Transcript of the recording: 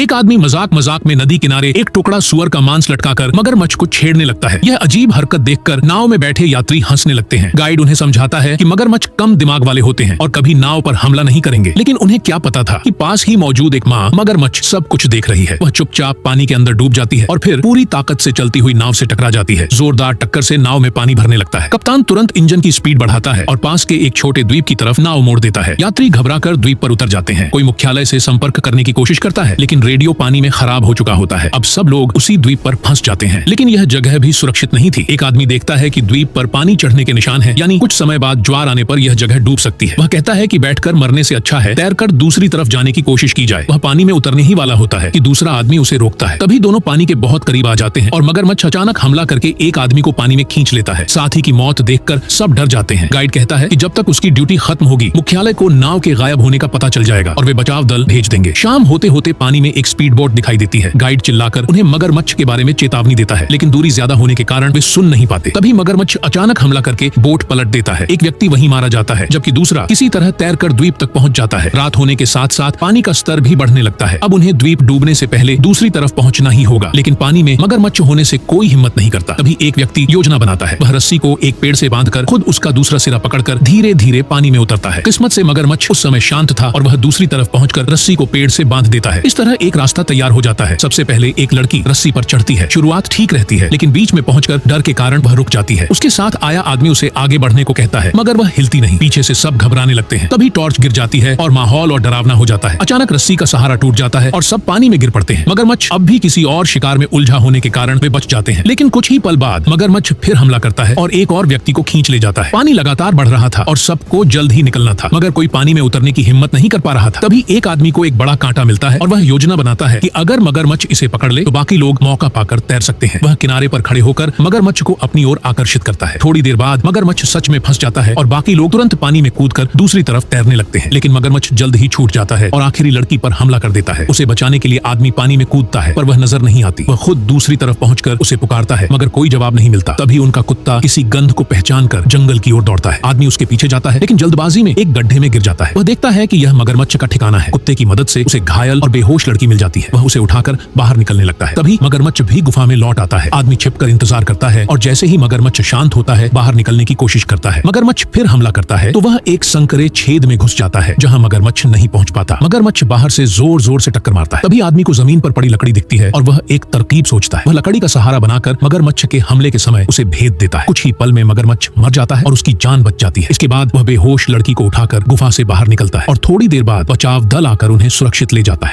एक आदमी मजाक मजाक में नदी किनारे एक टुकड़ा सुअर का मांस लटकाकर मगरमच्छ को छेड़ने लगता है। यह अजीब हरकत देखकर नाव में बैठे यात्री हंसने लगते हैं। गाइड उन्हें समझाता है कि मगरमच्छ कम दिमाग वाले होते हैं और कभी नाव पर हमला नहीं करेंगे, लेकिन उन्हें क्या पता था कि पास ही मौजूद एक माँ मगरमच्छ सब कुछ देख रही है। वह चुपचाप पानी के अंदर डूब जाती है और फिर पूरी ताकत से चलती हुई नाव से टकरा जाती है। जोरदार टक्कर से नाव में पानी भरने लगता है। कप्तान तुरंत इंजन की स्पीड बढ़ाता है और पास के एक छोटे द्वीप की तरफ नाव मोड़ देता है। यात्री घबराकर द्वीप पर उतर जाते हैं। कोई मुख्यालय से संपर्क करने की कोशिश करता है, लेकिन रेडियो पानी में खराब हो चुका होता है। अब सब लोग उसी द्वीप पर फंस जाते हैं, लेकिन यह जगह भी सुरक्षित नहीं थी। एक आदमी देखता है कि द्वीप पर पानी चढ़ने के निशान हैं, यानी कुछ समय बाद ज्वार आने पर यह जगह डूब सकती है। वह कहता है कि बैठकर मरने से अच्छा है तैरकर दूसरी तरफ जाने की कोशिश की जाए। वह पानी में उतरने ही वाला होता है कि दूसरा आदमी उसे रोकता है। तभी दोनों पानी के बहुत करीब आ जाते हैं और मगरमच्छ अचानक हमला करके एक आदमी को पानी में खींच लेता है। साथी की मौत देखकर सब डर जाते हैं। गाइड कहता है कि जब तक उसकी ड्यूटी खत्म होगी मुख्यालय को नाव के गायब होने का पता चल जाएगा और वे बचाव दल भेज देंगे। शाम होते होते पानी में एक स्पीड बोट दिखाई देती है। गाइड चिल्लाकर उन्हें मगरमच्छ के बारे में चेतावनी देता है, लेकिन दूरी ज्यादा होने के कारण वे सुन नहीं पाते। तभी मगरमच्छ अचानक हमला करके बोट पलट देता है। एक व्यक्ति वहीं मारा जाता है, जबकि दूसरा किसी तरह तैरकर द्वीप तक पहुंच जाता है। रात होने के साथ साथ पानी का स्तर भी बढ़ने लगता है। अब उन्हें द्वीप डूबने से पहले दूसरी तरफ पहुंचना ही होगा, लेकिन पानी में मगरमच्छ होने से कोई हिम्मत नहीं करता। तभी एक व्यक्ति योजना बनाता है। वह रस्सी को एक पेड़ से बांधकर खुद उसका दूसरा सिरा पकड़कर धीरे धीरे पानी में उतरता है। किस्मत से मगरमच्छ उस समय शांत था और वह दूसरी तरफ पहुंचकर रस्सी को पेड़ से बांध देता है। इस तरह एक रास्ता तैयार हो जाता है। सबसे पहले एक लड़की रस्सी पर चढ़ती है। शुरुआत ठीक रहती है, लेकिन बीच में पहुंचकर डर के कारण वह रुक जाती है। उसके साथ आया आदमी उसे आगे बढ़ने को कहता है, मगर वह हिलती नहीं। पीछे से सब घबराने लगते हैं। तभी टॉर्च गिर जाती है और माहौल और डरावना हो जाता है। अचानक रस्सी का सहारा टूट जाता है और सब पानी में गिर पड़ते हैं। मगरमच्छ अब भी किसी और शिकार में उलझा होने के कारण वे बच जाते हैं, लेकिन कुछ ही पल बाद मगरमच्छ फिर हमला करता है और एक और व्यक्ति को खींच ले जाता है। पानी लगातार बढ़ रहा था और सबको जल्द ही निकलना था, मगर कोई पानी में उतरने की हिम्मत नहीं कर पा रहा था। तभी एक आदमी को एक बड़ा कांटा मिलता है और वह योजना बनाता है कि अगर मगरमच्छ इसे पकड़ ले तो बाकी लोग मौका पाकर तैर सकते हैं। वह किनारे पर खड़े होकर मगरमच्छ को अपनी ओर आकर्षित करता है। थोड़ी देर बाद मगरमच्छ सच में फंस जाता है और बाकी लोग तुरंत पानी में कूदकर दूसरी तरफ तैरने लगते हैं, लेकिन मगरमच्छ जल्द ही छूट जाता है और आखिरी लड़की पर हमला कर देता है। उसे बचाने के लिए आदमी पानी में कूदता है, पर वह नजर नहीं आती। वह खुद दूसरी तरफ पहुंचकर उसे पुकारता है, मगर कोई जवाब नहीं मिलता। तभी उनका कुत्ता किसी गंध को पहचान कर जंगल की ओर दौड़ता है। आदमी उसके पीछे जाता है, लेकिन जल्दबाजी में एक गड्ढे में गिर जाता है। वह देखता है कि यह मगरमच्छ का ठिकाना है। कुत्ते की मदद से उसे घायल और बेहोश लड़की मिल जाती है। वह उसे उठाकर बाहर निकलने लगता है। तभी मगरमच्छ भी गुफा में लौट आता है। आदमी छिपकर इंतजार करता है और जैसे ही मगरमच्छ शांत होता है बाहर निकलने की कोशिश करता है। मगरमच्छ फिर हमला करता है तो वह एक संकरे छेद में घुस जाता है जहां मगरमच्छ नहीं पहुंच पाता। मगरमच्छ बाहर से जोर जोर से टक्कर मारता है। तभी आदमी को जमीन पर पड़ी लकड़ी दिखती है और वह एक तरकीब सोचता है। वह लकड़ी का सहारा बनाकर मगरमच्छ के हमले के समय उसे भेद देता है। कुछ ही पल में मगरमच्छ मर जाता है और उसकी जान बच जाती है। इसके बाद वह बेहोश लड़की को उठाकर गुफा से बाहर निकलता है और थोड़ी देर बाद बचाव दल आकर उन्हें सुरक्षित ले जाता है।